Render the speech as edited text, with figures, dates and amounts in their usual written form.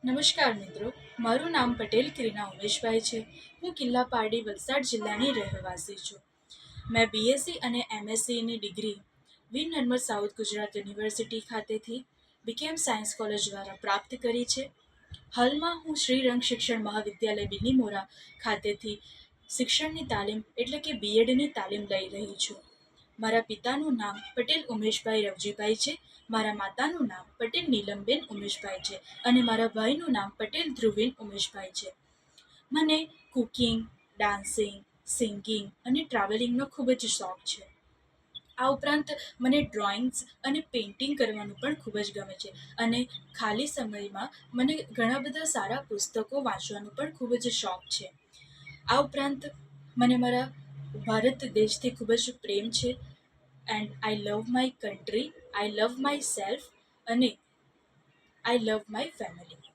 નમસ્કાર મિત્રો, મારું નામ પટેલ ક્રિના ઉમેશભાઈ છે. હું કિલ્લા પારડી વલસાડ જિલ્લાની રહેવાસી છું. મેં બીએસસી અને એમએસસીની degree Veer Narmad south Gujarat university ખાતેથી બીકેએમ સાયન્સ કોલેજ દ્વારા પ્રાપ્ત કરી છે. હાલમાં હું શ્રીરંગ શિક્ષણ મહાવિદ્યાલય બિલીમોરા ખાતેથી શિક્ષણની તાલીમ એટલે કે બીએડની તાલીમ લઈ રહી છું. મારા પિતાનું નામ પટેલ ઉમેશભાઈ રવજીભાઈ છે. મારા માતાનું નામ પટેલ નીલમબેન ઉમેશભાઈ છે અને મારા ભાઈનું નામ પટેલ ધ્રુવીન ઉમેશભાઈ છે. મને કુકિંગ, ડાન્સિંગ, સિંગિંગ અને ટ્રાવેલિંગનો ખૂબ જ શોખ છે. આ ઉપરાંત મને ડ્રોઈંગ્સ અને પેઇન્ટિંગ કરવાનું પણ ખૂબ જ ગમે છે અને ખાલી સમયમાં મને ઘણા બધા સારા પુસ્તકો વાંચવાનો પણ ખૂબ જ શોખ છે. આ ઉપરાંત મને મારા ભારત દેશથી ખૂબ જ પ્રેમ છે and I love my country, I love my self અને આઈ લવ માય ફેમિલી.